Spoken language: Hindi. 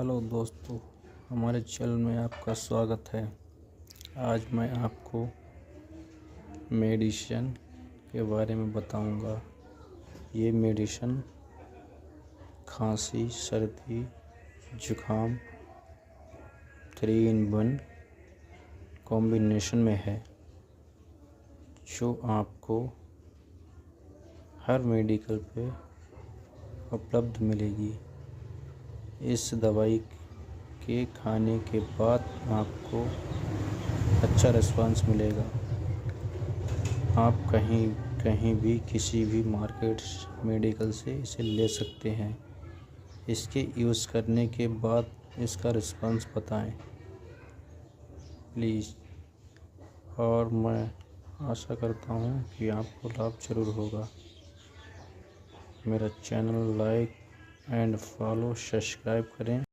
हेलो दोस्तों, हमारे चैनल में आपका स्वागत है। आज मैं आपको मेडिसिन के बारे में बताऊंगा। ये मेडिसिन खांसी, सर्दी, जुखाम 3 in 1 कॉम्बिनेशन में है, जो आपको हर मेडिकल पे उपलब्ध मिलेगी। इस दवाई के खाने के बाद आपको अच्छा रिस्पांस मिलेगा। आप कहीं भी किसी भी मार्केट मेडिकल से इसे ले सकते हैं। इसके यूज़ करने के बाद इसका रिस्पांस बताएं प्लीज़। और मैं आशा करता हूँ कि आपको लाभ ज़रूर होगा। मेरा channel like and follow subscribe करें।